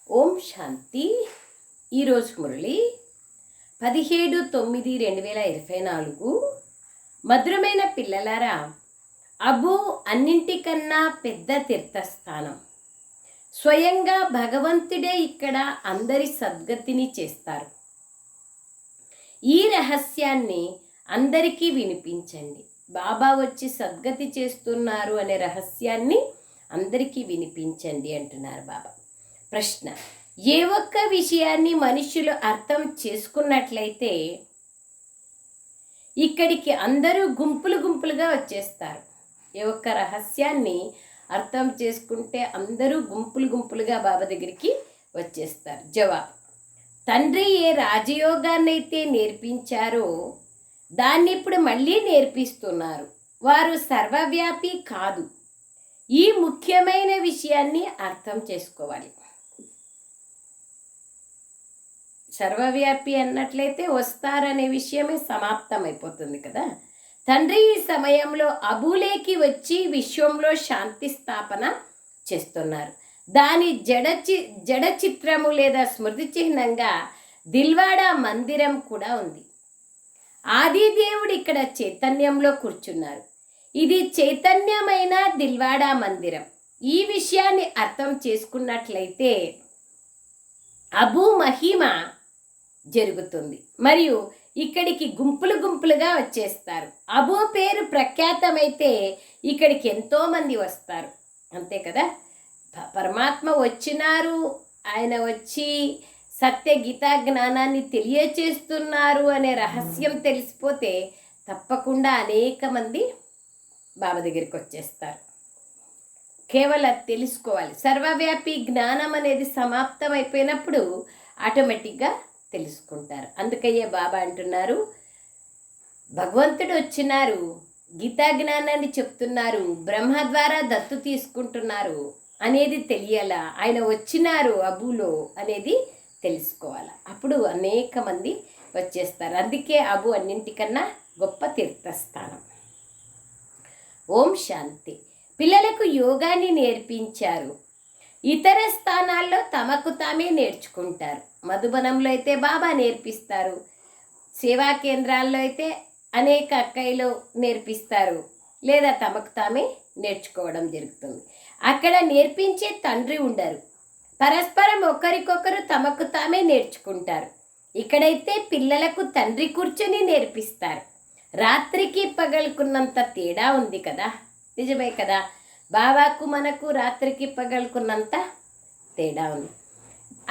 ఓం శాంతి. ఈరోజు మురళి 17/9/2024. మధురమైన పిల్లలారా, అబు అన్నింటికన్నా పెద్ద తీర్థస్థానం. స్వయంగా భగవంతుడే ఇక్కడ అందరి సద్గతిని చేస్తారు. ఈ రహస్యాన్ని అందరికీ వినిపించండి. బాబా వచ్చి సద్గతి చేస్తున్నారు అనే రహస్యాన్ని అందరికీ వినిపించండి అంటున్నారు బాబా. ప్రశ్న: ఏ ఒక్క విషయాన్ని మనుషులు అర్థం చేసుకున్నట్లయితే ఇక్కడికి అందరూ గుంపులుగా వచ్చేస్తారు. ఏ ఒక్క రహస్యాన్ని అర్థం చేసుకుంటే అందరూ గుంపులుగా బాబా దగ్గరికి వచ్చేస్తారు. జవాబు: తండ్రి ఏ రాజయోగాన్నైతే నేర్పించారో దాన్ని ఇప్పుడు మళ్ళీ నేర్పిస్తున్నారు. వారు సర్వవ్యాపి కాదు. ఈ ముఖ్యమైన విషయాన్ని అర్థం చేసుకోవాలి. సర్వవ్యాపి అన్నట్లయితే వస్తారనే విషయమే సమాప్తమైపోతుంది కదా. తండ్రి ఈ సమయంలో అబూలేకి వచ్చి విశ్వంలో శాంతి స్థాపన చేస్తున్నారు. దాని జడ చిత్రము లేదా స్మృతి చిహ్నంగా దిల్వాడా మందిరం కూడా ఉంది. ఆదిదేవుడు ఇక్కడ చైతన్యంలో కూర్చున్నారు. ఇది చైతన్యమైన దిల్వాడా మందిరం. ఈ విషయాన్ని అర్థం చేసుకున్నట్లయితే అబూ మహిమ జరుగుతుంది మరియు ఇక్కడికి గుంపులుగా వచ్చేస్తారు. అబూ పేరు ప్రఖ్యాతమైతే ఇక్కడికి ఎంతోమంది వస్తారు, అంతే కదా. పరమాత్మ వచ్చినారు, ఆయన వచ్చి సత్య గీతా జ్ఞానాన్ని తెలియచేస్తున్నారు అనే రహస్యం తెలిసిపోతే తప్పకుండా అనేక మంది బాబా దగ్గరికి వచ్చేస్తారు. కేవలం తెలుసుకోవాలి. సర్వవ్యాపి జ్ఞానం అనేది సమాప్తం అయిపోయినప్పుడు ఆటోమేటిక్గా తెలుసుకుంటారు. అందుకయ్యే బాబా అంటున్నారు, భగవంతుడు వచ్చినారు, గీతా జ్ఞానాన్ని చెప్తున్నారు, బ్రహ్మ ద్వారా దత్తు తీసుకుంటున్నారు అనేది తెలియాలా, ఆయన వచ్చినారు అబులో అనేది తెలుసుకోవాలి. అప్పుడు అనేక మంది వచ్చేస్తారు. అందుకే అబు అన్నింటికన్నా గొప్ప తీర్థస్థానం. ఓం శాంతి. పిల్లలకు యోగాన్ని నేర్పించారు. ఇతర స్థానాల్లో తమకు తామే నేర్చుకుంటారు. మధుబనంలో అయితే బాబా నేర్పిస్తారు. సేవా కేంద్రాల్లో అయితే అనేక అక్కయ్యలు నేర్పిస్తారు, లేదా తమకు తామే నేర్చుకోవడం జరుగుతుంది. అక్కడ నేర్పించే తండ్రి ఉండరు. పరస్పరం ఒకరికొకరు తమకు తామే నేర్చుకుంటారు. ఇక్కడైతే పిల్లలకు తండ్రి కూర్చొని నేర్పిస్తారు. రాత్రికి పగలుకున్నంత తేడా ఉంది కదా. నిజమే కదా. బాబాకు మనకు రాత్రికి పగలుకున్నంత తేడా ఉంది.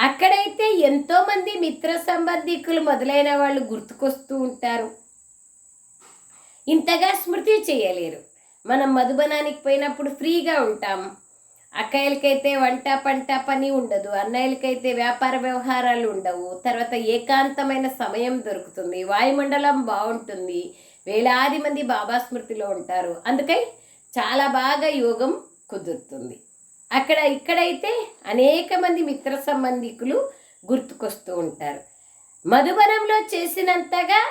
అక్కడైతే ఎంతోమంది మిత్ర సంబంధికులు మొదలైన వాళ్ళు గుర్తుకొస్తూ ఉంటారు. ఇంతగా స్మృతి చేయలేరు. మనం మధుబనానికి పోయినప్పుడు ఫ్రీగా ఉంటాం. అక్కయ్యలకైతే వంట పంట పని ఉండదు, అన్నయ్యలకైతే వ్యాపార వ్యవహారాలు ఉండవు. తర్వాత ఏకాంతమైన సమయం దొరుకుతుంది, వాయుమండలం బాగుంటుంది, వేలాది మంది బాబా స్మృతిలో ఉంటారు. అందుకై చాలా బాగా యోగం కుదురుతుంది. ఇక్కడైతే అనేక మంది మిత్ర సంబంధికులు గుర్తుకొస్తూ ఉంటారు. మధుబనంలో చేసినంతగా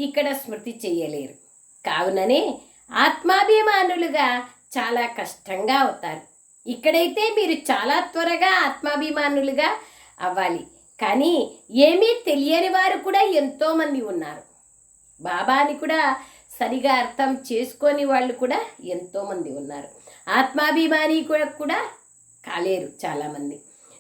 ఇక్కడ స్మృతి చేయలేరు. కావుననే ఆత్మాభిమానులుగా చాలా కష్టంగా అవుతారు. ఇక్కడైతే మీరు చాలా త్వరగా ఆత్మాభిమానులుగా అవ్వాలి. కానీ ఏమీ తెలియని వారు కూడా ఎంతోమంది ఉన్నారు. బాబాని కూడా సరిగా అర్థం చేసుకొని వాళ్ళు కూడా ఎంతోమంది ఉన్నారు. ఆత్మాభిమాని కూడా కాలేరు చాలామంది.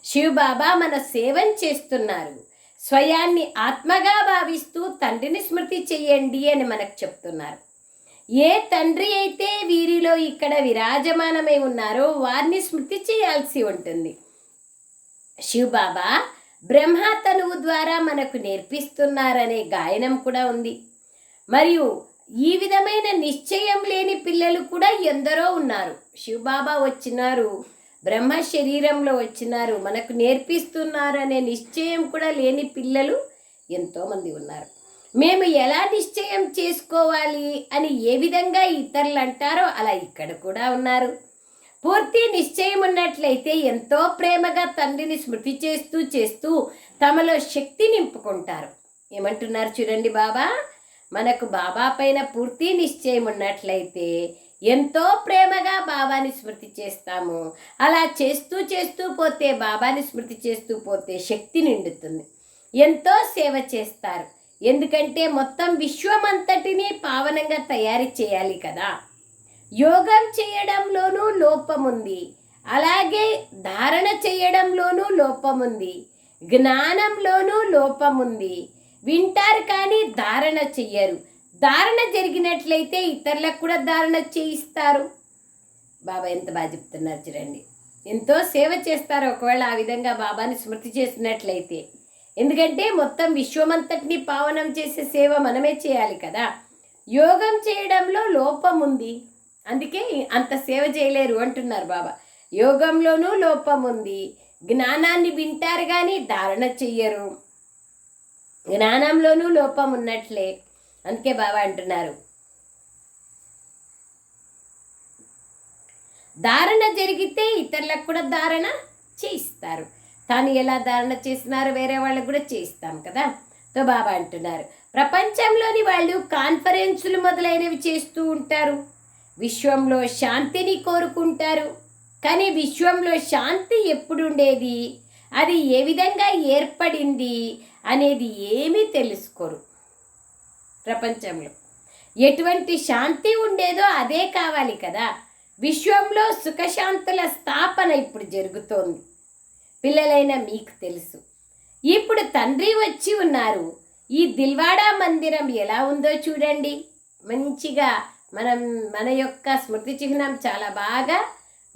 శివ్ బాబా మన సేవను చేస్తున్నారు. స్వయాన్ని ఆత్మగా భావిస్తూ తండ్రిని స్మృతి చెయ్యండి అని మనకు చెప్తున్నారు. ఏ తండ్రి అయితే వీరిలో ఇక్కడ విరాజమానమై ఉన్నారో వారిని స్మృతి చేయాల్సి ఉంటుంది. శివ్ బాబా బ్రహ్మ తనువు ద్వారా మనకు నేర్పిస్తున్నారనే గాయనం కూడా ఉంది. మరియు ఈ విధమైన నిశ్చయం లేని పిల్లలు కూడా ఎందరో ఉన్నారు. శివబాబా వచ్చినారు, బ్రహ్మ శరీరంలో వచ్చినారు, మనకు నేర్పిస్తున్నారు అనే నిశ్చయం కూడా లేని పిల్లలు ఎంతోమంది ఉన్నారు. మేము ఎలా నిశ్చయం చేసుకోవాలి అని ఏ విధంగా ఇతరులు అంటారో అలా ఇక్కడ కూడా ఉన్నారు. పూర్తి నిశ్చయం ఉన్నట్లయితే ఎంతో ప్రేమగా తండ్రిని స్మృతి చేస్తూ తమలో శక్తి నింపుకుంటారు. ఏమంటున్నారు చూడండి బాబా, మనకు బాబా పైన పూర్తి నిశ్చయం ఉన్నట్లయితే ఎంతో ప్రేమగా బాబాని స్మృతి చేస్తాము. అలా చేస్తూ చేస్తూ పోతే, బాబాని స్మృతి చేస్తూ పోతే శక్తి నిండుతుంది. ఎంతో సేవ చేస్తారు. ఎందుకంటే మొత్తం విశ్వమంతటినీ పావనంగా తయారు చేయాలి కదా. యోగం చేయడంలోనూ లోపముంది, అలాగే ధారణ చేయడంలోనూ లోపముంది, జ్ఞానంలోనూ లోపముంది. వింటారు కానీ ధారణ చెయ్యరు. ధారణ జరిగినట్లయితే ఇతరులకు కూడా ధారణ చేయిస్తారు. బాబా ఎంత బాగా చెప్తున్నారు చూడండి. ఎంతో సేవ చేస్తారు ఒకవేళ ఆ విధంగా బాబాని స్మృతి చేసినట్లయితే. ఎందుకంటే మొత్తం విశ్వమంతటిని పావనం చేసే సేవ మనమే చేయాలి కదా. యోగం చేయడంలో లోపం ఉంది, అందుకే అంత సేవ చేయలేరు అంటున్నారు బాబా. యోగంలోనూ లోపం ఉంది. జ్ఞానాన్ని వింటారు కానీ ధారణ చెయ్యరు. జ్ఞానంలోనూ లోపం ఉన్నట్లే. అందుకే బాబా అంటున్నారు, ధారణ జరిగితే ఇతరులకు కూడా ధారణ చేయిస్తారు. తాను ఎలా ధారణ చేసినారో వేరే వాళ్ళకు కూడా చేయిస్తాం కదా. తో బాబా అంటున్నారు, ప్రపంచంలోని వాళ్ళు కాన్ఫరెన్సులు మొదలైనవి చేస్తూ ఉంటారు, విశ్వంలో శాంతిని కోరుకుంటారు. కానీ విశ్వంలో శాంతి ఎప్పుడు ఉండేది, అది ఏ విధంగా ఏర్పడింది అనేది ఏమీ తెలుసుకోరు. ప్రపంచంలో ఎటువంటి శాంతి ఉండేదో అదే కావాలి కదా. విశ్వంలో సుఖశాంతుల స్థాపన ఇప్పుడు జరుగుతోంది. పిల్లలైన మీకు తెలుసు. ఇప్పుడు తండ్రి వచ్చి ఉన్నారు. ఈ దిల్వాడా మందిరం ఎలా ఉందో చూడండి. మంచిగా మన యొక్క స్మృతి చిహ్నం చాలా బాగా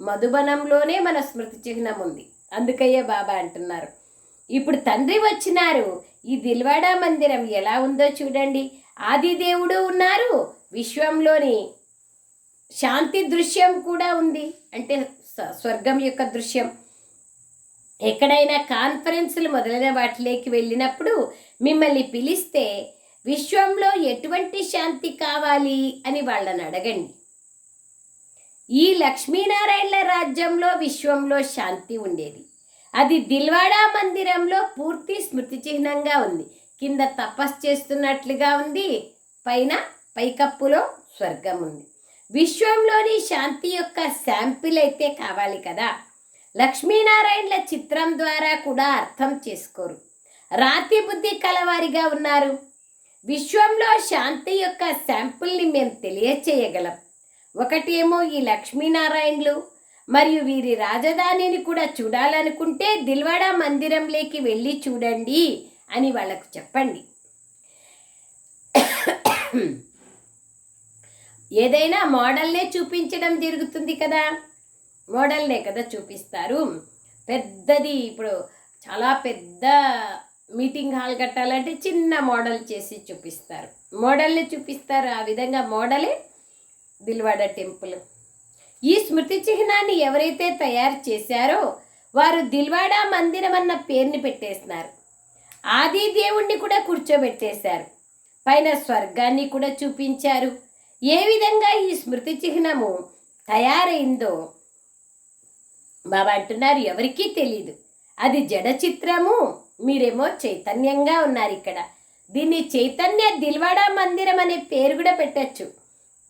మధుబనంలోనే మన స్మృతి చిహ్నం ఉంది. అందుకయ్యే బాబా అంటున్నారు, ఇప్పుడు తండ్రి వచ్చినారు. ఈ దిల్వాడా మందిరం ఎలా ఉందో చూడండి. ఆదిదేవుడు ఉన్నారు. విశ్వంలోని శాంతి దృశ్యం కూడా ఉంది, అంటే స్వర్గం యొక్క దృశ్యం. ఎక్కడైనా కాన్ఫరెన్సులు మొదలైన వాటిలోకి వెళ్ళినప్పుడు మిమ్మల్ని పిలిస్తే విశ్వంలో ఎటువంటి శాంతి కావాలి అని వాళ్ళని అడగండి. ఈ లక్ష్మీనారాయణల రాజ్యంలో విశ్వంలో శాంతి ఉండేది. అది దిల్వాడా మందిరంలో పూర్తి స్మృతి చిహ్నంగా ఉంది. కింద తపస్సు చేస్తున్నట్లుగా ఉంది, పైన పైకప్పులో స్వర్గం ఉంది. విశ్వంలోని శాంతి యొక్క శాంపిల్ అయితే కావాలి కదా. లక్ష్మీనారాయణల చిత్రం ద్వారా కూడా అర్థం చేసుకోరు. రాతి బుద్ధి కలవారిగా ఉన్నారు. విశ్వంలో శాంతి యొక్క శాంపుల్ని మేము తెలియచేయగలం. ఒకటేమో ఈ లక్ష్మీనారాయణలు మరియు వీరి రాజధానిని కూడా చూడాలనుకుంటే దిల్వాడా మందిరంలోకి వెళ్ళి చూడండి అని వాళ్ళకు చెప్పండి. ఏదైనా మోడల్నే చూపించడం జరుగుతుంది కదా, మోడల్నే కదా చూపిస్తారు. పెద్దది ఇప్పుడు చాలా పెద్ద మీటింగ్ హాల్ కట్టాలంటే చిన్న మోడల్ చేసి చూపిస్తారు, మోడల్ని చూపిస్తారు. ఆ విధంగా మోడలే దిల్వాడా టెంపుల్. ఈ స్మృతి చిహ్నాన్ని ఎవరైతే తయారు చేశారో వారు దిల్వాడా మందిరం అన్న పేరుని పెట్టేస్తున్నారు. ఆది దేవుణ్ణి కూడా కూర్చోబెట్టేశారు. పైన స్వర్గాన్ని కూడా చూపించారు. ఏ విధంగా ఈ స్మృతి చిహ్నము తయారైందో బాబా అంటున్నారు, ఎవరికీ తెలీదు. అది జడ చిత్రము, మీరేమో చైతన్యంగా ఉన్నారు ఇక్కడ. దీన్ని చైతన్య దిల్వాడా మందిరం అనే పేరు కూడా పెట్టచ్చు.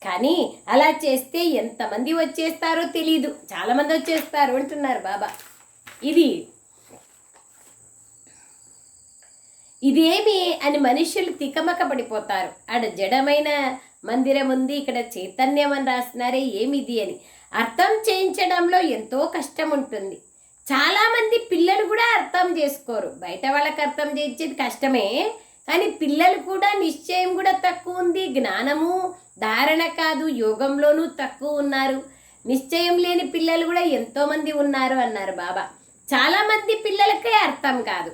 కానీ అలా చేస్తే ఎంతమంది వచ్చేస్తారో తెలీదు. చాలామంది వచ్చేస్తారు అంటున్నారు బాబా. ఇదేమి అని మనుషులు తికమక పడిపోతారు. ఆడ జడమైన మందిరం ఉంది, ఇక్కడ చైతన్యం అని రాసినారే, ఏమిది అని అర్థం చేయించడంలో ఎంతో కష్టం ఉంటుంది. చాలామంది పిల్లలు కూడా అర్థం చేసుకోరు. బయట వాళ్ళకి అర్థం చేయించేది కష్టమే, కానీ పిల్లలు కూడా నిశ్చయం కూడా తక్కువ ఉంది. జ్ఞానము ధారణ కాదు, యోగంలోనూ తక్కువ ఉన్నారు. నిశ్చయం లేని పిల్లలు కూడా ఎంతోమంది ఉన్నారు అన్నారు బాబా. చాలామంది పిల్లలకే అర్థం కాదు.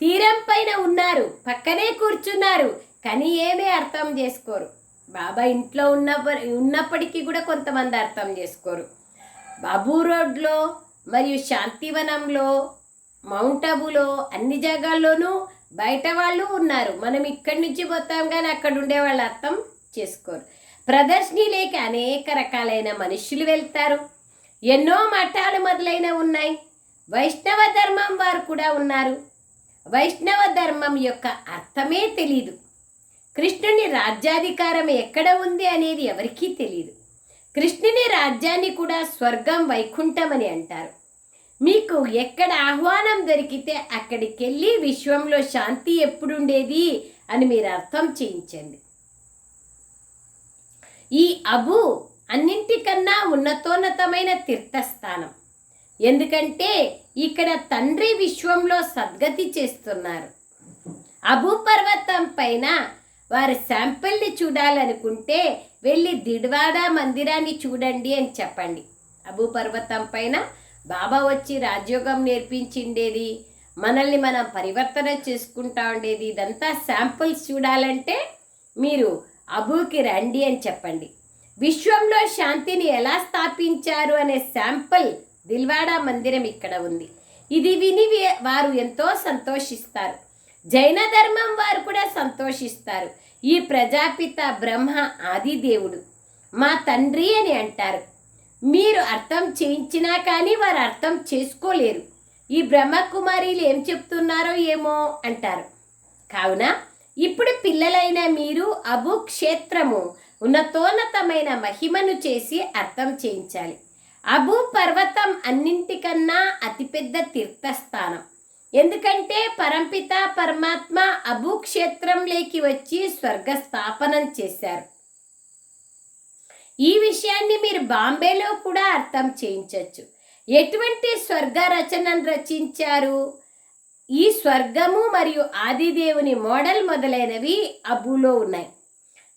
తీరం పైన ఉన్నారు, పక్కనే కూర్చున్నారు, కానీ ఏమీ అర్థం చేసుకోరు. బాబా ఇంట్లో ఉన్నప్పటికీ కూడా కొంతమంది అర్థం చేసుకోరు. బాబు రోడ్లో మరియు శాంతివనంలో, మౌంట్ అబులో, అన్ని జాగాల్లోనూ బయట వాళ్ళు ఉన్నారు. మనం ఇక్కడి నుంచి పోతాం కానీ అక్కడ ఉండే వాళ్ళు అర్థం చేసుకోరు. ప్రదర్శనలోకి అనేక రకాలైన మనుషులు వెళ్తారు. ఎన్నో మఠాలు మొదలైన ఉన్నాయి. వైష్ణవ ధర్మం వారు కూడా ఉన్నారు. వైష్ణవ ధర్మం యొక్క అర్థమే తెలీదు. కృష్ణుని రాజ్యాధికారం ఎక్కడ ఉంది అనేది ఎవరికీ తెలియదు. కృష్ణుని రాజ్యాన్ని కూడా స్వర్గం వైకుంఠం అని అంటారు. మీకు ఎక్కడ ఆహ్వానం దొరికితే అక్కడికి వెళ్ళి విశ్వంలో శాంతి ఎప్పుడుండేది అని మీరు అర్థం చేయించండి. ఈ అబు అన్నింటికన్నా ఉన్నతోన్నతమైన తీర్థస్థానం. ఎందుకంటే ఇక్కడ తండ్రి విశ్వంలో సద్గతి చేస్తున్నారు. అబు పర్వతం పైన వారి శాంపిల్ని చూడాలనుకుంటే వెళ్ళి దిడ్వాడ మందిరాన్ని చూడండి అని చెప్పండి. అబు పర్వతం పైన బాబా వచ్చి రాజయోగం నేర్పించిండేది, మనల్ని మనం పరివర్తన చేసుకుంటా ఉండేది. ఇదంతా శాంపిల్స్ చూడాలంటే మీరు అబుకి రండి అని చెప్పండి. విశ్వంలో శాంతిని ఎలా స్థాపించారు అనే శాంపిల్ దిల్వాడా మందిరం ఇక్కడ ఉంది. ఇది విని వారు ఎంతో సంతోషిస్తారు. జైన ధర్మం వారు కూడా సంతోషిస్తారు. ఈ ప్రజాపిత బ్రహ్మ ఆదిదేవుడు మా తండ్రి అని అంటారు. మీరు అర్థం చేయించినా కానీ వారు అర్థం చేసుకోలేరు. ఈ బ్రహ్మకుమారీలు ఏం చెప్తున్నారో ఏమో అంటారు. కావున ఇప్పుడు పిల్లలైన మీరు అబు క్షేత్రము ఉన్నతోన్నతమైన మహిమను చేసి అర్థం చేయించాలి. అబు పర్వతం అన్నింటికన్నా అతిపెద్ద తీర్థస్థానం. ఎందుకంటే పరంపిత పరమాత్మ అబు క్షేత్రంలోకి వచ్చి స్వర్గ స్థాపనం చేశారు. ఈ విషయాన్ని మీరు బాంబేలో కూడా అర్థం చేయించవచ్చు. ఎటువంటి స్వర్గ రచనను రచించారు? ఈ స్వర్గము మరియు ఆదిదేవుని మోడల్ మొదలైనవి అబులో ఉన్నాయి.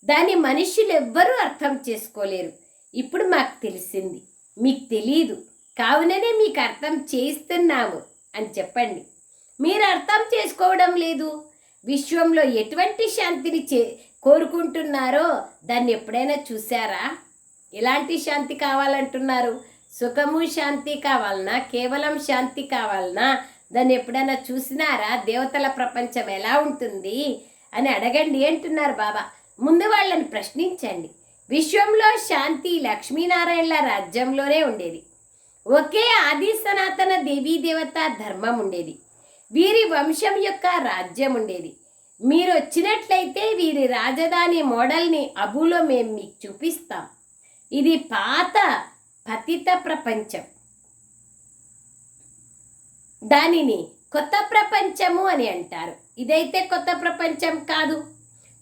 దాన్ని మనుషులు ఎవ్వరూ అర్థం చేసుకోలేరు. ఇప్పుడు మాకు తెలిసింది, మీకు తెలీదు, కావుననే మీకు అర్థం చేయిస్తున్నాము అని చెప్పండి. మీరు అర్థం చేసుకోవడం లేదు. విశ్వంలో ఎటువంటి శాంతిని కోరుకుంటున్నారో దాన్ని ఎప్పుడైనా చూసారా? ఎలాంటి శాంతి కావాలంటున్నారు? సుఖము శాంతి కావాలన్నా, కేవలం శాంతి కావాలన్నా దాన్ని ఎప్పుడైనా చూసినారా? దేవతల ప్రపంచం ఎలా ఉంటుంది అని అడగండి అంటున్నారు బాబా. ముందు వాళ్ళని ప్రశ్నించండి. విశ్వంలో శాంతి లక్ష్మీనారాయణల రాజ్యంలోనే ఉండేది. ఒకే ఆది సనాతన దేవీ దేవత ధర్మం ఉండేది. వీరి వంశం యొక్క రాజ్యం ఉండేది. మీరు వచ్చినట్లయితే వీరి రాజధాని మోడల్ని అబులో మేము మీకు చూపిస్తాం. ఇది పాత పతిత ప్రపంచం. దానిని కొత్త ప్రపంచము అని అంటారు. ఇదైతే కొత్త ప్రపంచం కాదు.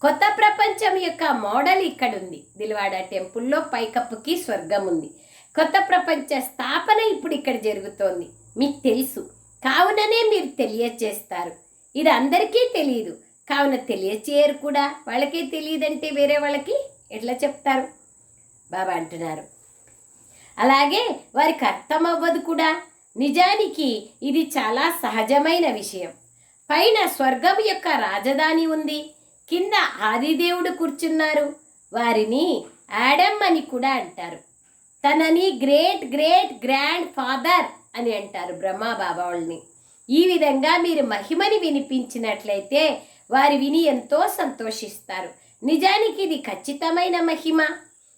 కొత్త ప్రపంచం యొక్క మోడల్ ఇక్కడ ఉంది. దిల్వాడ టెంపుల్లో పైకప్పుకి స్వర్గం ఉంది. కొత్త ప్రపంచ స్థాపన ఇప్పుడు ఇక్కడ జరుగుతోంది. మీకు తెలుసు, కావుననే మీరు తెలియచేస్తారు. ఇది అందరికీ తెలియదు, కావున తెలియచేయరు కూడా. వాళ్ళకే తెలియదంటే వేరే వాళ్ళకి ఎట్లా చెప్తారు? బాబా అంటున్నారు. అలాగే వారికి అర్థమవ్వదు కూడా. నిజానికి ఇది చాలా సహజమైన విషయం. పైన స్వర్గం యొక్క రాజధాని ఉంది, కింద ఆదిదేవుడు కూర్చున్నారు. వారిని యాడమ్ అని కూడా అంటారు. తనని గ్రేట్ గ్రేట్ గ్రాండ్ ఫాదర్ అని అంటారు బ్రహ్మా బాబా వాళ్ళని. ఈ విధంగా మీరు మహిమని వినిపించినట్లయితే వారు విని ఎంతో సంతోషిస్తారు. నిజానికి ఇది ఖచ్చితమైన మహిమ.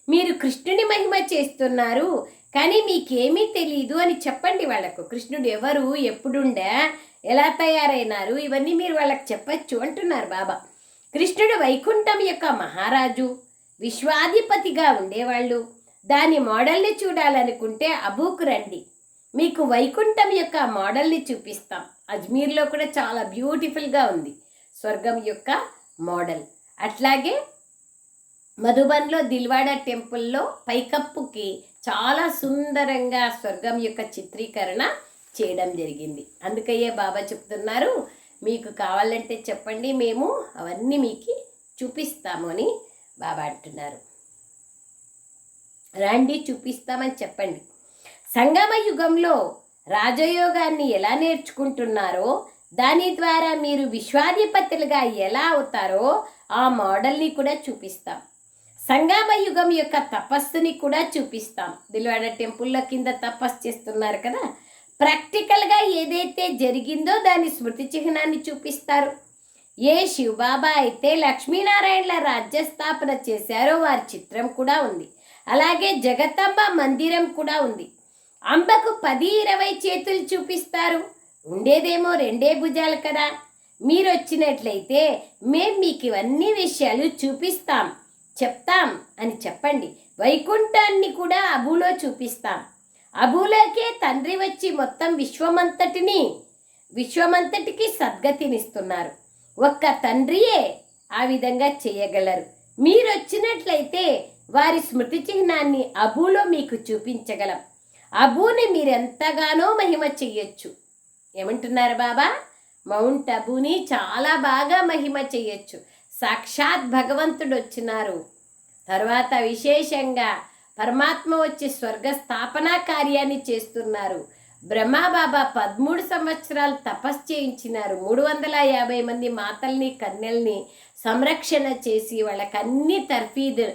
మీరు కృష్ణుని మహిమ చేస్తున్నారు, కానీ మీకేమీ తెలీదు అని చెప్పండి వాళ్ళకు. కృష్ణుడు ఎవరు, ఎప్పుడుండే, ఎలా తయారైనారు, ఇవన్నీ మీరు వాళ్ళకి చెప్పచ్చు అంటున్నారు బాబా. కృష్ణుడు వైకుంఠం యొక్క మహారాజు, విశ్వాధిపతిగా ఉండేవాళ్ళు. దాని మోడల్ని చూడాలనుకుంటే అబూకు రండి, మీకు వైకుంఠం యొక్క మోడల్ని చూపిస్తాం. అజ్మీర్లో కూడా చాలా బ్యూటిఫుల్గా ఉంది స్వర్గం యొక్క మోడల్. అట్లాగే మధుబన్లో దిల్వాడ టెంపుల్లో పైకప్పుకి చాలా సుందరంగా స్వర్గం యొక్క చిత్రీకరణ చేయడం జరిగింది. అందుకయ్యే బాబా చెప్తున్నారు, మీకు కావాలంటే చెప్పండి, మేము అవన్నీ మీకు చూపిస్తాము అని బాబా అంటున్నారు. రండి చూపిస్తామని చెప్పండి. సంగమ యుగంలో రాజయోగాన్ని ఎలా నేర్చుకుంటున్నారో, దాని ద్వారా మీరు విశ్వాధిపతులుగా ఎలా అవుతారో ఆ మోడల్ని కూడా చూపిస్తాం. సంగమ యుగం యొక్క తపస్సుని కూడా చూపిస్తాం. దిల్వాడ టెంపుల్లో కింద తపస్సు చేస్తున్నారు కదా, ప్రాక్టికల్గా ఏదైతే జరిగిందో దాని స్మృతి చిహ్నాన్ని చూపిస్తారు. ఏ శివబాబా అయితే లక్ష్మీనారాయణల రాజ్యస్థాపన చేశారో వారి చిత్రం కూడా ఉంది. అలాగే జగతంబ మందిరం కూడా ఉంది. అంబకు 10-20 చేతులు చూపిస్తారు. ఉండేదేమో 2 భుజాలు కదా. మీరు వచ్చినట్లయితే మేము మీకు ఇవన్నీ విషయాలు చూపిస్తాం, చెప్తాం అని చెప్పండి. వైకుంఠాన్ని కూడా అబులో చూపిస్తాం. అబులోకే తండ్రి వచ్చి మొత్తం విశ్వమంతటికి సద్గతినిస్తున్నారు. ఒక్క తండ్రియే ఆ విధంగా చేయగలరు. మీరు వచ్చినట్లయితే వారి స్మృతి చిహ్నాన్ని అబులో మీకు చూపించగలం. అబుని మీరెంతగానో మహిమ చెయ్యొచ్చు. ఏమంటున్నారు బాబా? మౌంట్ అబుని చాలా బాగా మహిమ చెయ్యొచ్చు. సాక్షాత్ భగవంతుడు వచ్చినారు. తర్వాత విశేషంగా పరమాత్మ వచ్చి స్వర్గ స్థాపనా కార్యాన్ని చేస్తున్నారు. బ్రహ్మబాబా 13 సంవత్సరాలు తపస్సు చేయించినారు. 350 మంది మాతల్ని కన్యల్ని సంరక్షణ చేసి వాళ్ళకి అన్ని తర్ఫీదు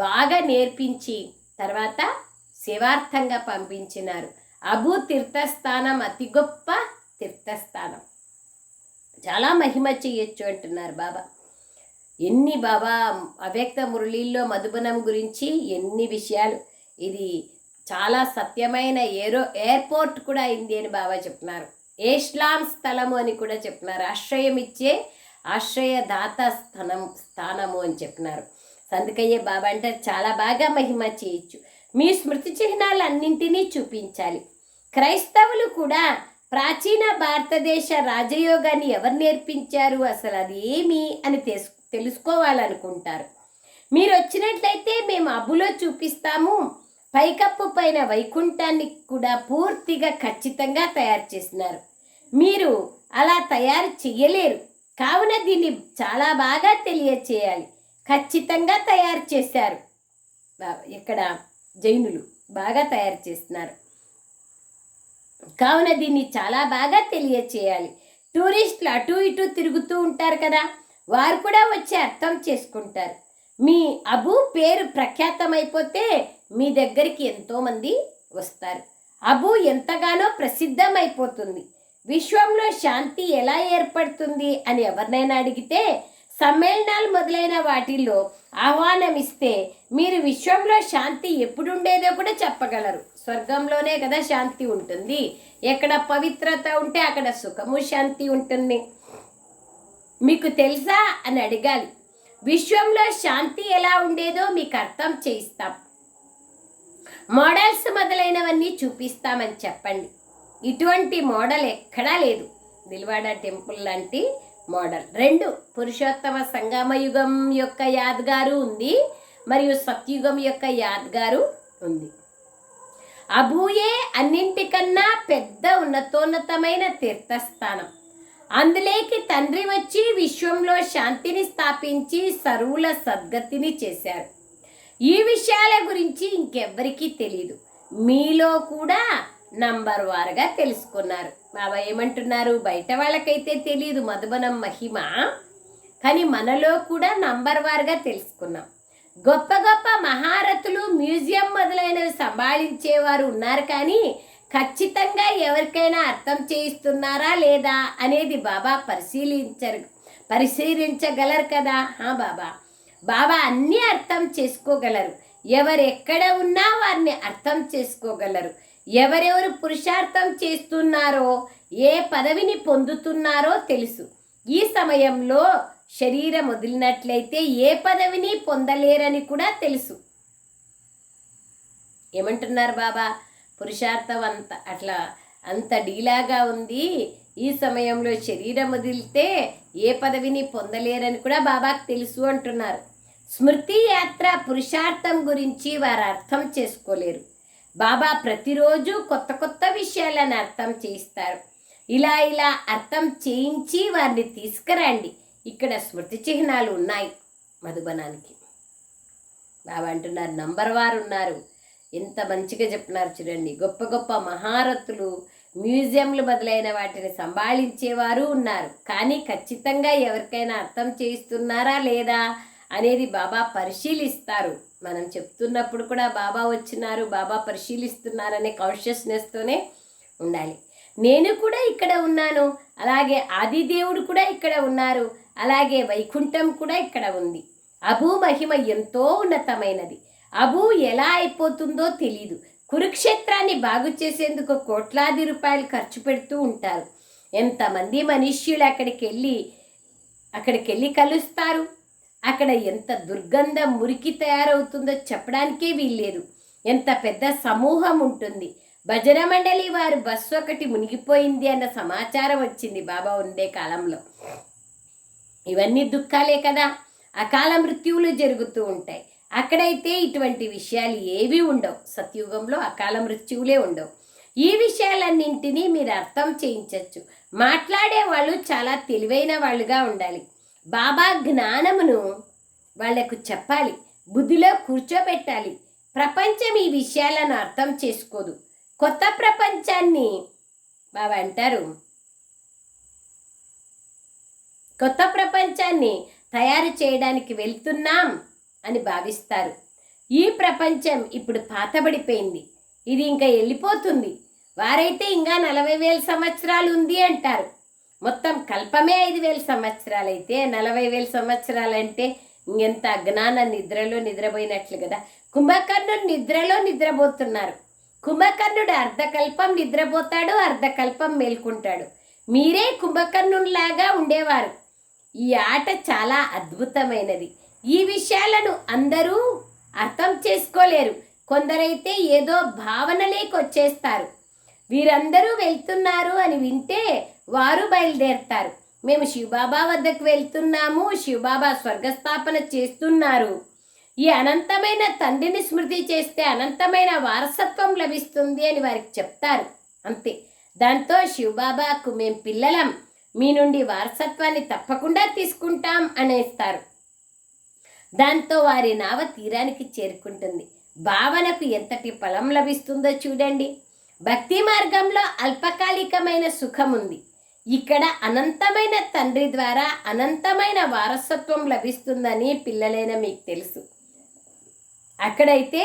బాగా నేర్పించి తర్వాత సేవార్థంగా పంపించినారు. అబు తీర్థస్థానం అతి గొప్ప తీర్థస్థానం. చాలా మహిమ చెయ్యొచ్చు అంటున్నారు బాబా. ఎన్ని బాబా అవ్యక్త మురళీల్లో మధుబనం గురించి ఎన్ని విషయాలు. ఇది చాలా సత్యమైన ఎయిర్పోర్ట్ కూడా అయింది అని బాబా చెప్తున్నారు. ఏష్లాం స్థలము అని కూడా చెప్తున్నారు. ఆశ్రయం ఇచ్చే ఆశ్రయదాత స్థానము అని చెప్పినారు. అందుకయ్యే బాబా అంటే చాలా బాగా మహిమ చేయొచ్చు. మీ స్మృతి చిహ్నాలు అన్నింటినీ చూపించాలి. క్రైస్తవులు కూడా ప్రాచీన భారతదేశ రాజయోగాన్ని ఎవరు నేర్పించారు, అసలు అది ఏమి అని తెలుసుకోవాలనుకుంటారు. మీరు వచ్చినట్లయితే మేము అబులో చూపిస్తాము. పైకప్పు పైన వైకుంఠాన్ని కూడా పూర్తిగా ఖచ్చితంగా తయారు చేసినారు. మీరు అలా తయారు చేయలేరు, కావున దీన్ని చాలా బాగా తెలియచేయాలి. ఖచ్చితంగా తయారు చేశారు. ఇక్కడ జైనులు బాగా తయారు చేస్తున్నారు. కావున దీన్ని చాలా బాగా తెలియచేయాలి. టూరిస్టులు అటు ఇటు తిరుగుతూ ఉంటారు కదా, వారు కూడా వచ్చి అర్థం చేసుకుంటారు. మీ అబు పేరు ప్రఖ్యాతమైపోతే మీ దగ్గరికి ఎంతోమంది వస్తారు. అబు ఎంతగానో ప్రసిద్ధమైపోతుంది. విశ్వంలో శాంతి ఎలా ఏర్పడుతుంది అని ఎవరినైనా అడిగితే సమ్మేళనాలు మొదలైన వాటిల్లో ఆహ్వానం ఇస్తే మీరు విశ్వంలో శాంతి ఎప్పుడుండేదో కూడా చెప్పగలరు. స్వర్గంలోనే కదా శాంతి ఉంటుంది. ఎక్కడ పవిత్రత ఉంటే అక్కడ సుఖము శాంతి ఉంటుంది. మీకు తెలుసా అని అడగాలి. విశ్వంలో శాంతి ఎలా ఉండేదో మీకు అర్థం చేయిస్తాం. మోడల్స్ మొదలైనవన్నీ చూపిస్తామని చెప్పండి. ఇటువంటి మోడల్ ఎక్కడా లేదు. దిల్వాడ టెంపుల్ లాంటి మోడల్. 2 పురుషోత్తమ సంగమయుగం యొక్క యాద్గారు ఉంది, మరియు సత్యుగం యొక్క యాద్గారు ఉంది. అబూయే అన్నింటికన్నా పెద్ద ఉన్నతోన్నతమైన తీర్థస్థానం. అందులోకి తండ్రి వచ్చి విశ్వంలో శాంతిని స్థాపించి సర్వుల సద్గతిని చేశారు. ఈ విషయాల గురించి ఇంకెవ్వరికీ తెలియదు. మీలో కూడా నంబర్ వారుగా తెలుసుకున్నారు. బాబా ఏమంటున్నారు? బయట వాళ్ళకైతే తెలియదు మధుబనం మహిమ, కానీ మనలో కూడా నంబర్ వారుగా తెలుసుకున్నాం. గొప్ప గొప్ప మహారథులు, మ్యూజియం మొదలైనవి సంభాళించేవారు ఉన్నారు, కానీ ఖచ్చితంగా ఎవరికైనా అర్థం చేయిస్తున్నారా లేదా అనేది బాబా పరిశీలించగలరు కదా. బాబా అన్నీ అర్థం చేసుకోగలరు. ఎవరెక్కడ ఉన్నా వారిని అర్థం చేసుకోగలరు. ఎవరెవరు పురుషార్థం చేస్తున్నారో, ఏ పదవిని పొందుతున్నారో తెలుసు. ఈ సమయంలో శరీరం వదిలినట్లయితే ఏ పదవిని పొందలేరని కూడా తెలుసు. ఏమంటున్నారు బాబా? పురుషార్థం అంత డీలాగా ఉంది. ఈ సమయంలో శరీరం వదిలితే ఏ పదవిని పొందలేరని కూడా బాబాకు తెలుసు అంటున్నారు. స్మృతి యాత్ర పురుషార్థం గురించి వారు అర్థం చేసుకోలేరు. బాబా ప్రతిరోజు కొత్త కొత్త విషయాలను అర్థం చేయిస్తారు. ఇలా అర్థం చేయించి వారిని తీసుకురండి. ఇక్కడ స్మృతి చిహ్నాలు ఉన్నాయి మధుబనానికి. బాబా అంటున్నారు నంబర్ వారు ఉన్నారు. ఎంత మంచిగా చెప్తున్నారు చూడండి. గొప్ప గొప్ప మహారథులు, మ్యూజియంలు మొదలైన వాటిని సంభాళించేవారు ఉన్నారు, కానీ ఖచ్చితంగా ఎవరికైనా అర్థం చేయిస్తున్నారా లేదా అనేది బాబా పరిశీలిస్తారు. మనం చెప్తున్నప్పుడు కూడా బాబా వచ్చినారు, బాబా పరిశీలిస్తున్నారనే కాన్షియస్నెస్తోనే ఉండాలి. నేను కూడా ఇక్కడ ఉన్నాను, అలాగే ఆదిదేవుడు కూడా ఇక్కడ ఉన్నారు, అలాగే వైకుంఠం కూడా ఇక్కడ ఉంది. అబూ మహిమ ఎంతో ఉన్నతమైనది. అబూ ఎలా అయిపోతుందో తెలీదు. కురుక్షేత్రాన్ని బాగు చేసేందుకు కోట్లాది రూపాయలు ఖర్చు పెడుతూ ఉంటారు. ఎంతమంది మనుష్యులు అక్కడికి వెళ్ళి కలుస్తారు. అక్కడ ఎంత దుర్గంధం మురికి తయారవుతుందో చెప్పడానికే వీల్లేదు. ఎంత పెద్ద సమూహం ఉంటుంది. భజన మండలి వారు బస్సు ఒకటి మునిగిపోయింది అన్న సమాచారం వచ్చింది బాబా ఉండే కాలంలో. ఇవన్నీ దుఃఖాలే కదా. అకాల మృత్యువులు జరుగుతూ ఉంటాయి. అక్కడైతే ఇటువంటి విషయాలు ఏవి ఉండవు. సత్యుగంలో అకాల మృత్యువులే ఉండవు. ఈ విషయాలన్నింటినీ మీరు అర్థం చేయించవచ్చు. మాట్లాడే వాళ్ళు చాలా తెలివైన వాళ్ళుగా ఉండాలి. బాబా జ్ఞానమును వాళ్లకు చెప్పాలి, బుద్ధిలో కూర్చోబెట్టాలి. ప్రపంచం ఈ విషయాలను అర్థం చేసుకోదు. కొత్త ప్రపంచాన్ని బాబా అంటారు, కొత్త ప్రపంచాన్ని తయారు చేయడానికి వెళ్తున్నాం అని భావిస్తారు. ఈ ప్రపంచం ఇప్పుడు పాతబడిపోయింది, ఇది ఇంకా వెళ్ళిపోతుంది. వారైతే ఇంకా 40,000 సంవత్సరాలు ఉంది అంటారు. మొత్తం కల్పమే 5,000 సంవత్సరాలు అయితే 40,000 సంవత్సరాలంటే ఇంకెంత అజ్ఞాన నిద్రలో నిద్రపోయినట్లు కదా. కుంభకర్ణుడు నిద్రలో నిద్రపోతున్నారు. కుంభకర్ణుడు అర్ధకల్పం నిద్రపోతాడు, అర్ధకల్పం మేల్కుంటాడు. మీరే కుంభకర్ణునిలాగా ఉండేవారు. ఈ ఆట చాలా అద్భుతమైనది. ఈ విషయాలను అందరూ అర్థం చేసుకోలేరు. కొందరైతే ఏదో భావనలేకి వచ్చేస్తారు. వీరందరూ వెళ్తున్నారు అని వింటే వారు బయలుదేరతారు. మేము శివబాబా వద్దకు వెళ్తున్నాము, శివబాబా స్వర్గస్థాపన చేస్తున్నారు, ఈ అనంతమైన తండ్రిని స్మృతి చేస్తే అనంతమైన వారసత్వం లభిస్తుంది అని వారికి చెప్తారు. అంతే. దాంతో శివబాబాకు మేము పిల్లలం, మీ నుండి వారసత్వాన్ని తప్పకుండా తీసుకుంటాం అనేస్తారు. దాంతో వారి నావ తీరానికి చేరుకుంటుంది. భావనకు ఎంతటి ఫలం లభిస్తుందో చూడండి. భక్తి మార్గంలో అల్పకాలికమైన సుఖం ఉంది. ఇక్కడ అనంతమైన తండ్రి ద్వారా అనంతమైన వారసత్వం లభిస్తుందని పిల్లలైన మీకు తెలుసు. అక్కడైతే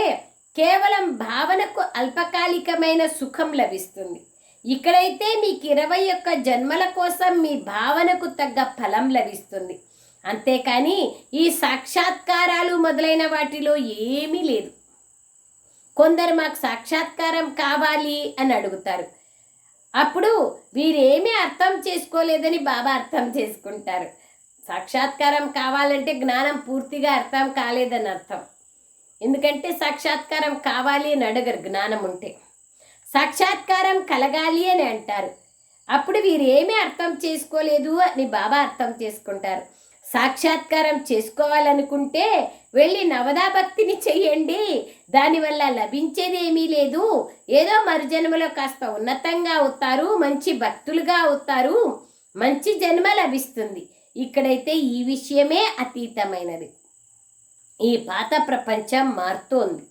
కేవలం భావనకు అల్పకాలికమైన సుఖం లభిస్తుంది. ఇక్కడైతే మీకు 21 జన్మల కోసం మీ భావనకు తగ్గ ఫలం లభిస్తుంది. అంతేకాని ఈ సాక్షాత్కారాలు మొదలైన వాటిలో ఏమీ లేదు. కొందరు మాకు సాక్షాత్కారం కావాలి అని అడుగుతారు. అప్పుడు వీరేమీ అర్థం చేసుకోలేదని బాబా అర్థం చేసుకుంటారు. సాక్షాత్కారం కావాలంటే జ్ఞానం పూర్తిగా అర్థం కాలేదని అర్థం. ఎందుకంటే సాక్షాత్కారం కావాలి అని అడగరు. జ్ఞానం ఉంటే సాక్షాత్కారం కలగాలి అని అంటారు. అప్పుడు వీరేమీ అర్థం చేసుకోలేదు అని బాబా అర్థం చేసుకుంటారు. సాక్షాత్కారం చేసుకోవాలనుకుంటే వెళ్ళి నవదా భక్తిని చెయ్యండి, దానివల్ల లభించేది ఏమీ లేదు. ఏదో మరుజన్మలో కాస్త ఉన్నతంగా అవుతారు, మంచి భక్తులుగా అవుతారు, మంచి జన్మ లభిస్తుంది. ఇక్కడైతే ఈ విషయమే అతీతమైనది. ఈ పాత ప్రపంచం మారుతోంది.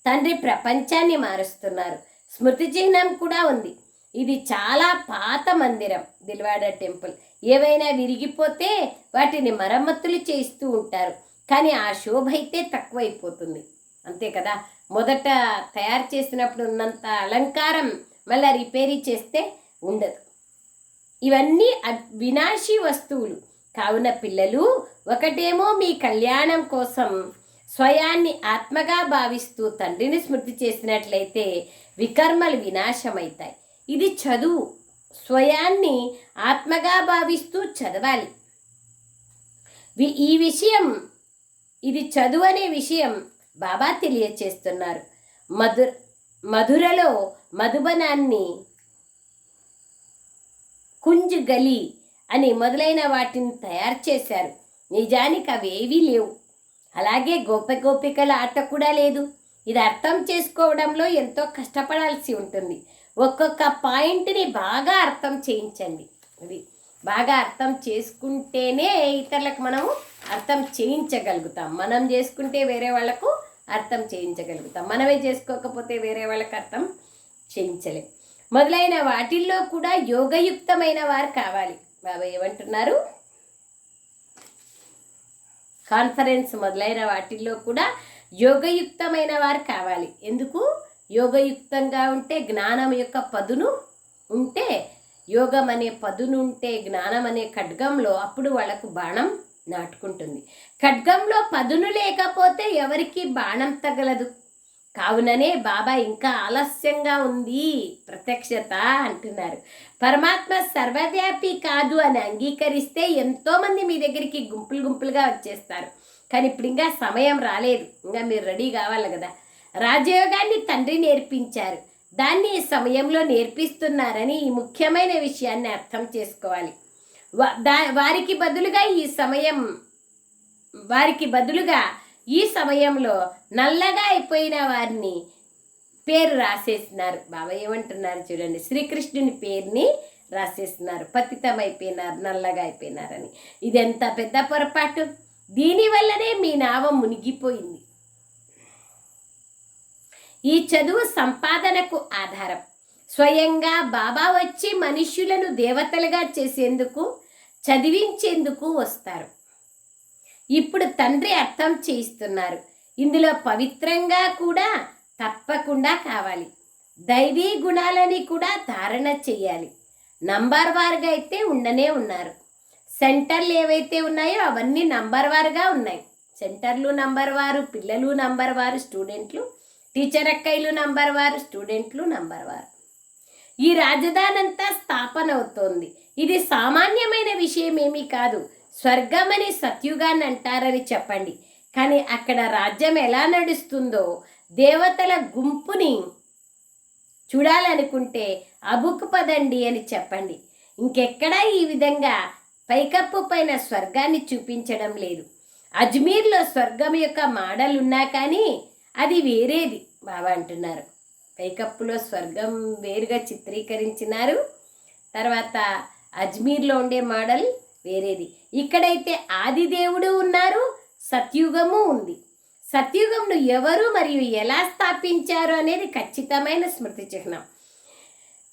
తండ్రి ప్రపంచాన్ని మారుస్తున్నారు. స్మృతి చిహ్నం కూడా ఉంది. ఇది చాలా పాత మందిరం, దిల్వాడా టెంపుల్. ఏవైనా విరిగిపోతే వాటిని మరమ్మతులు చేస్తూ ఉంటారు. కానీ ఆ శోభ అయితే తక్కువైపోతుంది. అంతే కదా. మొదట తయారు చేసినప్పుడు ఉన్నంత అలంకారం మళ్ళీ రిపేరీ చేస్తే ఉండదు. ఇవన్నీ వినాశీ వస్తువులు. కావున పిల్లలు, ఒకటేమో మీ కళ్యాణం కోసం స్వయాన్ని ఆత్మగా భావిస్తూ తండ్రిని స్మృతి చేసినట్లయితే వికర్మలు వినాశమవుతాయి. ఇది చదువు. స్వయాన్ని ఆత్మగా భావిస్తూ చదవాలి. ఈ విషయం, ఇది చదువు అనే విషయం బాబా తెలియచేస్తున్నారు. మధురలో మధుబనాన్ని, కుంజ్ గలి అని మొదలైన వాటిని తయారు చేశారు. నిజానికి అవేవీ లేవు. అలాగే గోపికల ఆట కూడా లేదు. ఇది అర్థం చేసుకోవడంలో ఎంతో కష్టపడాల్సి ఉంటుంది. ఒక్కొక్క పాయింట్ని బాగా అర్థం చేయించండి. ఇది బాగా అర్థం చేసుకుంటేనే ఇతరులకు మనము అర్థం చేయించగలుగుతాం. మనం చేసుకుంటే వేరే వాళ్ళకు అర్థం చేయించగలుగుతాం. మనమే చేసుకోకపోతే వేరే వాళ్ళకి అర్థం చేయించలేం. మొదలైన వాటిల్లో కూడా యోగయుక్తమైన వారు కావాలి. బాబా ఏమంటున్నారు? కాన్ఫరెన్స్ మొదలైన వాటిల్లో కూడా యోగయుక్తమైన వారు కావాలి. ఎందుకు? యోగయుక్తంగా ఉంటే జ్ఞానం యొక్క పదును ఉంటే, యోగం అనే పదును ఉంటే జ్ఞానం అనే ఖడ్గంలో అప్పుడు వాళ్ళకు బాణం నాటుకుంటుంది. ఖడ్గంలో పదును లేకపోతే ఎవరికి బాణం తగలదు. కావుననే బాబా ఇంకా ఆలస్యంగా ఉంది ప్రత్యక్షత అంటున్నారు. పరమాత్మ సర్వవ్యాపి కాదు అని అంగీకరిస్తే ఎంతోమంది మీ దగ్గరికి గుంపులుగా వచ్చేస్తారు. కానీ ఇప్పుడు ఇంకా సమయం రాలేదు, ఇంకా మీరు రెడీ కావాలి కదా. రాజయోగాన్ని తండ్రి నేర్పించారు, దాన్ని ఈ సమయంలో నేర్పిస్తున్నారని ఈ ముఖ్యమైన విషయాన్ని అర్థం చేసుకోవాలి. వారికి బదులుగా ఈ సమయంలో నల్లగా అయిపోయిన వారిని పేరు రాసేస్తున్నారు. బాబా ఏమంటున్నారు చూడండి, శ్రీకృష్ణుని పేరుని రాసేస్తున్నారు, పతితమైపోయినారు, నల్లగా అయిపోయినారని. ఇది ఎంత పెద్ద పొరపాటు. దీనివల్లనే మీ నావం మునిగిపోయింది. ఈ చదువు సంపాదనకు ఆధారం. స్వయంగా బాబా వచ్చి మనుష్యులను దేవతలుగా చేసేందుకు, చదివించేందుకు వస్తారు. ఇప్పుడు తండ్రి అర్థం చేయిస్తున్నారు. ఇందులో పవిత్రంగా కూడా తప్పకుండా కావాలి. దైవీ గుణాలని కూడా ధారణ చెయ్యాలి. నంబర్ వారుగా అయితే ఉండనే ఉన్నారు. సెంటర్లు ఏవైతే ఉన్నాయో అవన్నీ నంబర్ వారుగా ఉన్నాయి. సెంటర్లు నంబర్ వారు, పిల్లలు నంబర్ వారు, స్టూడెంట్లు, టీచర్ అక్కయ్యలు నంబర్ వారు, స్టూడెంట్లు నంబర్ వారు. ఈ రాజధాని అంతా స్థాపన అవుతోంది. ఇది సామాన్యమైన విషయం ఏమీ కాదు. స్వర్గమని సత్యుగాన్ని అంటారని చెప్పండి. కానీ అక్కడ రాజ్యం ఎలా నడుస్తుందో దేవతల గుంపుని చూడాలనుకుంటే అబుకు పదండి అని చెప్పండి. ఇంకెక్కడా ఈ విధంగా పైకప్పు పైన స్వర్గాన్ని చూపించడం లేదు. అజ్మీర్లో స్వర్గం యొక్క మోడల్ ఉన్నా కానీ అది వేరేది బాబా అంటున్నారు. పైకప్పులో స్వర్గం వేరుగా చిత్రీకరించినారు, తర్వాత అజ్మీర్లో ఉండే మోడల్ వేరేది. ఇక్కడైతే ఆదిదేవుడు ఉన్నారు, సత్యుగము ఉంది. సత్యుగంను ఎవరు మరియు ఎలా స్థాపించారు అనేది ఖచ్చితమైన స్మృతి చిహ్నం.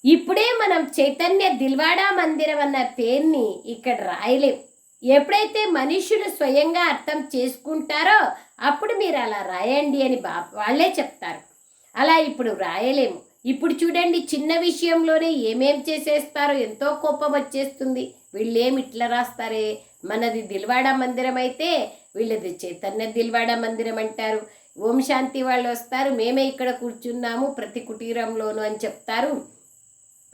ఇప్పుడే మనం చైతన్య దిల్వాడా మందిరం అన్న పేరుని ఇక్కడ రాయలేం. ఎప్పుడైతే మనుషులు స్వయంగా అర్థం చేసుకుంటారో అప్పుడు మీరు అలా రాయండి అని వాళ్ళే చెప్తారు. అలా ఇప్పుడు రాయలేము. ఇప్పుడు చూడండి, చిన్న విషయంలోనే ఏమేం చేసేస్తారో ఎంతో కోపం వచ్చేస్తుంది. వీళ్ళేమి ఇట్లా రాస్తారే, మనది దిల్వాడా మందిరం అయితే వీళ్ళది చైతన్య దిల్వాడా మందిరం అంటారు. ఓం శాంతి వాళ్ళు వస్తారు, మేమే ఇక్కడ కూర్చున్నాము ప్రతి కుటీరంలోను అని చెప్తారు.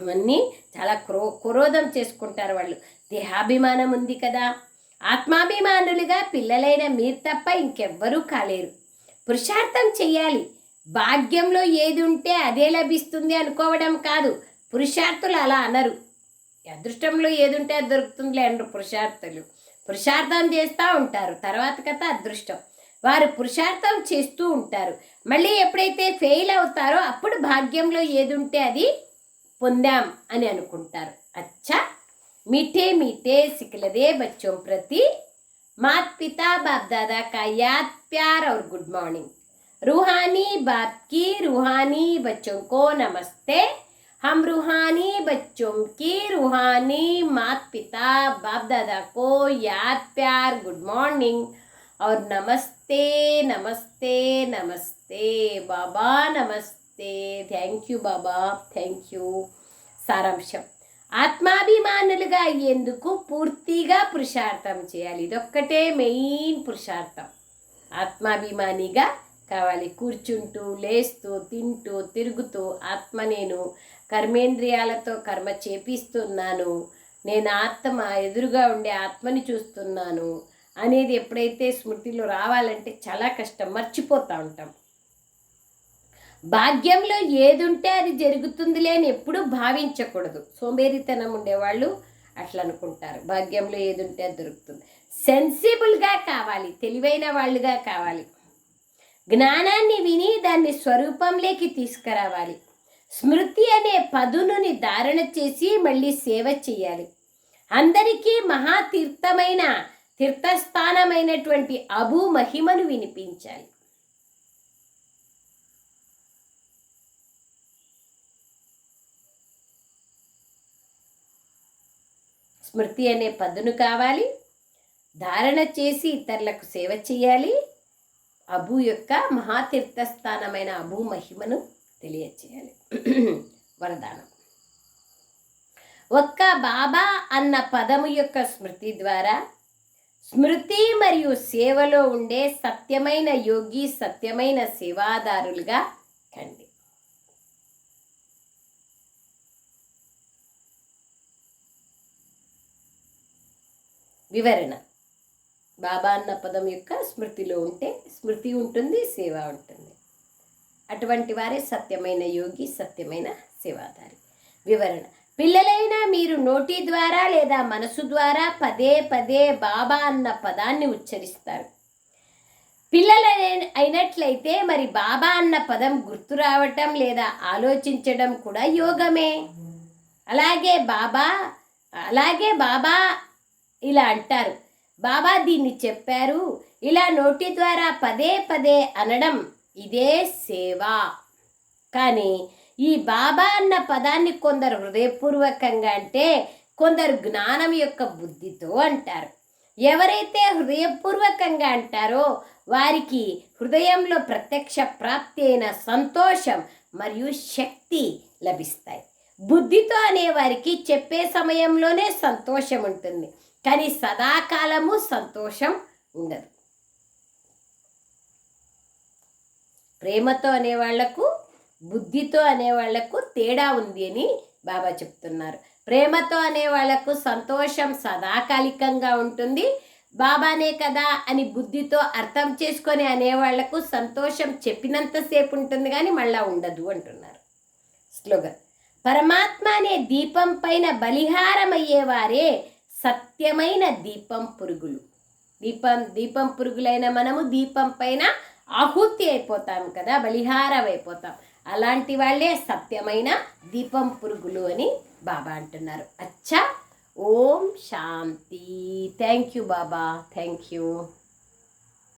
ఇవన్నీ చాలా క్రోధం చేసుకుంటారు వాళ్ళు. దేహాభిమానం ఉంది కదా. ఆత్మాభిమానులుగా పిల్లలైన మీరు తప్ప ఇంకెవ్వరూ కాలేరు. పురుషార్థం చెయ్యాలి. భాగ్యంలో ఏది ఉంటే అదే లభిస్తుంది అనుకోవడం కాదు. పురుషార్థులు అలా అనరు. అదృష్టంలో ఏది ఉంటే అది దొరుకుతుందిలే అనరు పురుషార్థులు. పురుషార్థం చేస్తూ ఉంటారు, తర్వాత కథ అదృష్టం. వారు పురుషార్థం చేస్తూ ఉంటారు. మళ్ళీ ఎప్పుడైతే ఫెయిల్ అవుతారో అప్పుడు భాగ్యంలో ఏది ఉంటే అది పొందాం అని అనుకుంటారు. అచ్చా, मीठे मीठे सिखलदे बच्चों प्रति मात पिता बाप दादा का याद प्यार और गुड मॉर्निंग. रूहानी बाप की रूहानी बच्चों को नमस्ते. हम रूहानी बच्चों की रूहानी मात पिता बाप दादा को याद प्यार गुड मॉर्निंग और नमस्ते नमस्ते नमस्ते बाबा, नमस्ते, thank you Baba, thank you. సారాంశం, ఆత్మాభిమానులుగా అయ్యేందుకు పూర్తిగా పురుషార్థం చేయాలి. ఇదొక్కటే మెయిన్ పురుషార్థం. ఆత్మాభిమానిగా కావాలి. కూర్చుంటూ, లేస్తూ, తింటూ, తిరుగుతూ ఆత్మ నేను కర్మేంద్రియాలతో కర్మ చేపిస్తున్నాను, నేను ఆత్మ ఎదురుగా ఉండే ఆత్మని చూస్తున్నాను అనేది ఎప్పుడైతే స్మృతిలో రావాలంటే చాలా కష్టం, మర్చిపోతూ ఉంటాం. భాగ్యంలో ఏది ఉంటే అది జరుగుతుందిలే అని ఎప్పుడూ భావించకూడదు. సోంబేరితనం ఉండేవాళ్ళు అట్లా అనుకుంటారు, భాగ్యంలో ఏది ఉంటే అది దొరుకుతుంది. సెన్సిబుల్గా కావాలి, తెలివైన వాళ్ళుగా కావాలి. జ్ఞానాన్ని విని దాన్ని స్వరూపంలోకి తీసుకురావాలి. స్మృతి అనే పదునుని ధారణ చేసి మళ్ళీ సేవ చేయాలి. అందరికీ మహాతీర్థమైన తీర్థస్థానమైనటువంటి అబూ మహిమను వినిపించాలి. స్మృతి అనే పదును కావాలి, ధారణ చేసి ఇతరులకు సేవ చేయాలి. అబూ యొక్క మహాతీర్థస్థానమైన అబూ మహిమను తెలియచేయాలి. వరదానం. ఒక్క బాబా అన్న పదము యొక్క స్మృతి ద్వారా స్మృతి మరియు సేవలో ఉండే సత్యమైన యోగి, సత్యమైన సేవాదారులుగా కండి. వివరణ. బాబా అన్న పదం యొక్క స్మృతిలో ఉంటే స్మృతి ఉంటుంది, సేవ ఉంటుంది. అటువంటి వారే సత్యమైన యోగి, సత్యమైన సేవాదారి. వివరణ: పిల్లలైనా మీరు నోటి ద్వారా లేదా మనసు ద్వారా పదే పదే బాబా అన్న పదాన్ని ఉచ్చరిస్తారు. పిల్లలు అయినట్లయితే మరి బాబా అన్న పదం గుర్తు రావటం లేదా ఆలోచించడం కూడా యోగమే. అలాగే బాబా ఇలా అంటారు, బాబా దీన్ని చెప్పారు, ఇలా నోటి ద్వారా పదే పదే అనడం ఇదే సేవ. కానీ ఈ బాబా అన్న పదాన్ని కొందరు హృదయపూర్వకంగా అంటే, కొందరు జ్ఞానం యొక్క బుద్ధితో అంటారు. ఎవరైతే హృదయపూర్వకంగా అంటారో వారికి హృదయంలో ప్రత్యక్ష ప్రాప్తి అయిన సంతోషం మరియు శక్తి లభిస్తాయి. బుద్ధితో అనేవారికి చెప్పే సమయంలోనే సంతోషం ఉంటుంది, కానీ సదాకాలము సంతోషం ఉండదు. ప్రేమతో అనేవాళ్లకు, బుద్ధితో అనేవాళ్లకు తేడా ఉంది అని బాబా చెప్తున్నారు. ప్రేమతో అనేవాళ్లకు సంతోషం సదాకాలికంగా ఉంటుంది. బాబానే కదా అని బుద్ధితో అర్థం చేసుకొని అనేవాళ్లకు సంతోషం చెప్పినంతసేపు ఉంటుంది, కానీ మళ్ళా ఉండదు అంటున్నారు. స్లోగన్: పరమాత్మ అనే దీపం పైన బలిహారం అయ్యేవారే సత్యమైన దీపం పురుగులు. దీపం పురుగులైన మనము దీపం పైన ఆహుతి అయిపోతాం కదా, బలిహారం అయిపోతాం. అలాంటి వాళ్ళే సత్యమైన దీపం పురుగులు అని బాబా అంటున్నారు. అచ్చా, ఓం శాంతి. థ్యాంక్ యూ బాబా, థ్యాంక్ యూ.